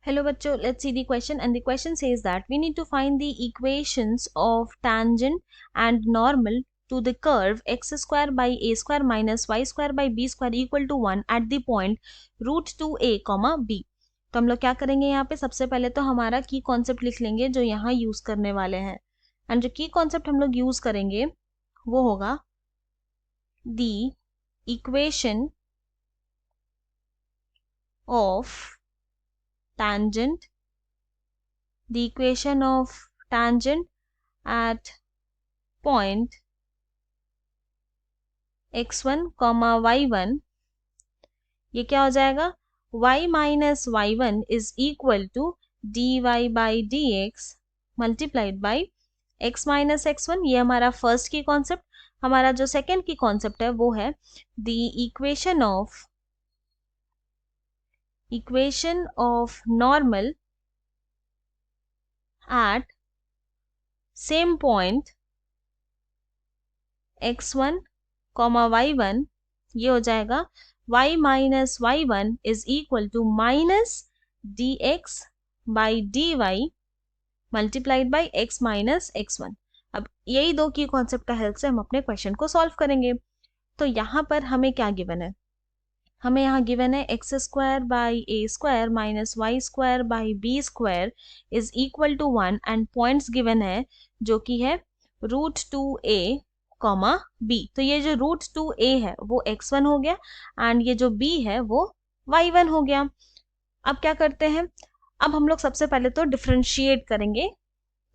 Hello bachcho, let's see the question, and the question says that we need to find the equations of tangent and normal to the curve x square by a square minus y square by b square equal to 1 at the point root 2a, b। तो हम लोग क्या करेंगे यहाँ पे, सबसे पहले तो हमारा की कॉन्सेप्ट लिख लेंगे जो यहाँ यूज करने वाले हैं। एंड जो की कॉन्सेप्ट हम लोग यूज करेंगे वो होगा the equation of tangent, the equation of tangent at point x1, y1, ये क्या हो जाएगा, y minus y1 is equal to dy by dx multiplied by x minus x1। ये हमारा फर्स्ट की कॉन्सेप्ट। हमारा जो सेकेंड की कॉन्सेप्ट है वो है the equation of normal at same point x1, y1, ये हो जाएगा y minus y1 is equal to minus dx by dy multiplied by x minus x1। अब यही दो की कॉन्सेप्ट का हेल्प से हम अपने क्वेश्चन को सॉल्व करेंगे। तो यहाँ पर हमें क्या गिवन है, हमें यहाँ गिवन है x square by a square minus y square by b square is equal to 1 and points given है जो कि है रूट 2a, b। तो ये जो रूट 2a है वो x1 हो गया एंड ये जो b है वो y1 हो गया। अब क्या करते हैं, अब हम लोग सबसे पहले तो डिफरेंशिएट करेंगे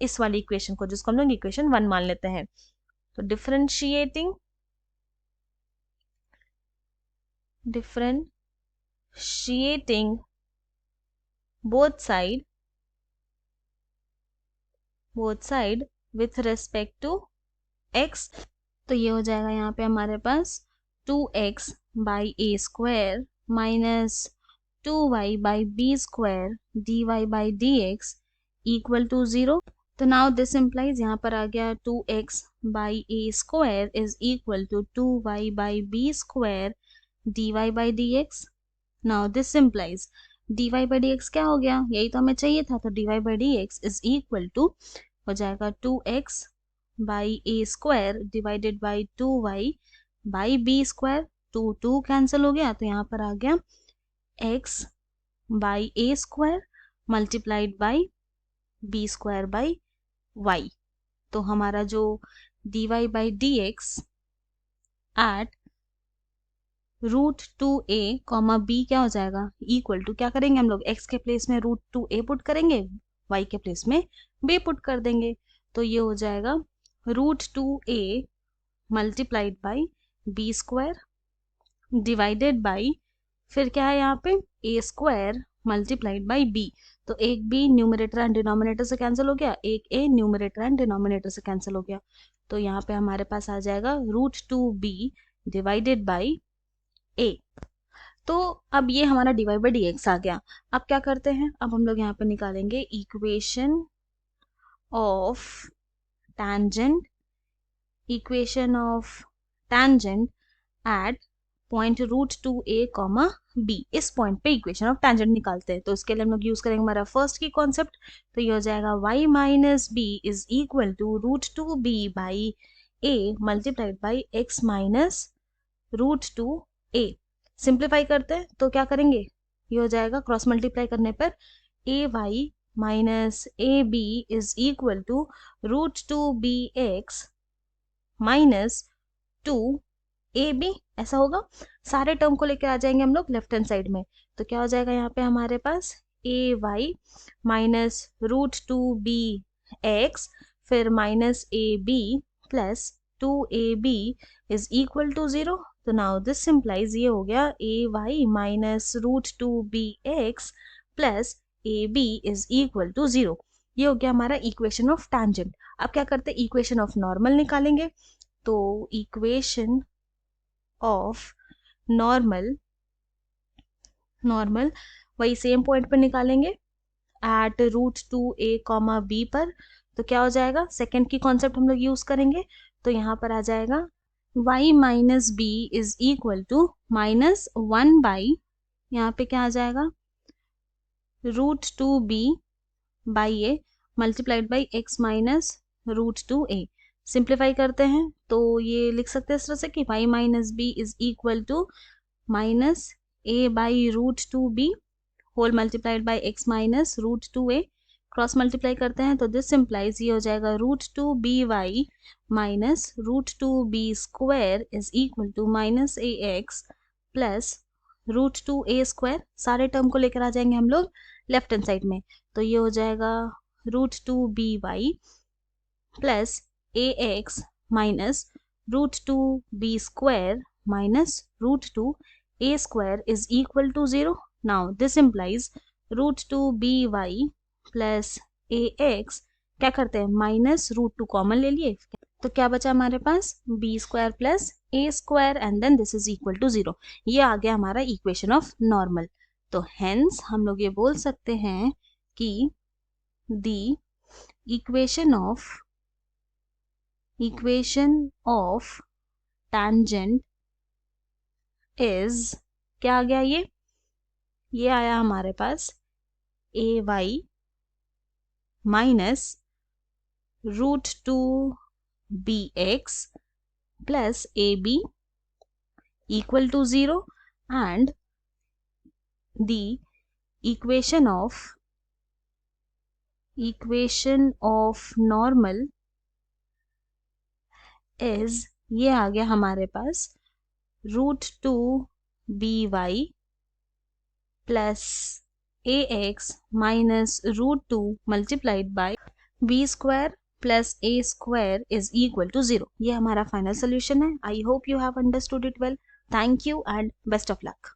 इस वाली इक्वेशन को, जिसको हम लोग इक्वेशन 1 मान लेते हैं। तो differentiating both side with respect to x। तो ये हो जाएगा यहाँ पे हमारे पास 2x by a square minus 2y by b square dy by dx equal to 0। तो नाउ दिस इम्प्लाइज, यहाँ पर आ गया 2x by a square is equal to 2y by b square dy by dx। Now this implies dy by dx क्या हो गया, यही तो हमें चाहिए था। तो dy by dx is equal to हो जाएगा 2x by a square divided by 2y by b square. 2 cancel हो गया, तो यहाँ पर आ गया x by a square multiplied by b square by y। तो हमारा जो dy by dx at root 2a, b क्या हो जाएगा, इक्वल टू क्या करेंगे हम लोग, x के प्लेस में रूट 2a पुट करेंगे, y के प्लेस में b पुट कर देंगे। तो ये हो जाएगा root 2a multiplied by b square divided by, फिर क्या है यहाँ पे a square multiplied by b। तो एक b न्यूमरेटर एंड डिनोमिनेटर से कैंसिल हो गया, एक a न्यूमरेटर एंड डिनोमिनेटर से कैंसिल हो गया। तो यहाँ पे हमारे पास आ जाएगा root 2b divided by a। तो अब ये हमारा dy बाई dx आ गया। अब क्या करते हैं, अब हम लोग यहाँ पे निकालेंगे equation of tangent at point root 2a, b। इस पॉइंट पे इक्वेशन ऑफ टेंजेंट निकालते हैं। तो इसके लिए हम लोग यूज करेंगे हमारा फर्स्ट की कॉन्सेप्ट। तो ये हो जाएगा y minus b is equal to root 2b by a multiplied by x minus root 2a। Simplify करते हैं तो क्या करेंगे, ये हो जाएगा क्रॉस मल्टीप्लाई करने पर ay minus a b is equal to root 2bx minus 2ab, ऐसा होगा। सारे टर्म को लेकर आ जाएंगे हम लोग लेफ्ट हैंड साइड में। तो क्या हो जाएगा यहाँ पे हमारे पास ay माइनस रूट 2bx फिर minus ab plus 2ab is equal to 0। तो नाउ दिस सिंप्लाइज, ये हो गया ay minus root 2bx plus ab is equal to 0। ये हो गया हमारा इक्वेशन ऑफ टैंजेंट। अब क्या करते हैं, इक्वेशन ऑफ नॉर्मल निकालेंगे। तो इक्वेशन ऑफ नॉर्मल वही सेम पॉइंट पर निकालेंगे एट रूट 2a, b पर। तो क्या हो जाएगा, सेकेंड की कॉन्सेप्ट हम लोग यूज करेंगे। तो यहाँ पर आ जाएगा y minus b is equal to minus 1 by, यहाँ पे क्या आ जाएगा root two b by a multiplied by x minus root two a. Simplify करते हैं तो ये लिख सकते हैं इस तरह से कि y minus b is equal to minus a by root two b whole multiplied by x minus root two a. Cross multiply करते हैं तो दिस इम्प्लाइज ये हो जाएगा root two b y minus root two b square is equal to minus a x plus root two a square. सारे term को लेकर आ जाएंगे हम लोग लेफ्ट हैंड साइड में, तो ये हो जाएगा root two b y plus a x minus root two b square minus root two a square is equal to 0. Now this implies root 2 by plus ax क्या करते हैं माइनस रूट टू कॉमन ले लिए, तो क्या बचा हमारे पास B square plus A square and then this is equal to 0। ये आ गया हमारा इक्वेशन ऑफ नॉर्मल। तो हेंस हम लोग ये बोल सकते हैं कि the equation of tangent is क्या आ गया, ये आया हमारे पास A Y minus root two B X plus A B equal to 0 and the equation of normal is ये आ गया हमारे पास root two b y plus a x minus root two multiplied by b square plus A square is equal to 0। ये हमारा final solution है। I hope you have understood it well. Thank you and best of luck.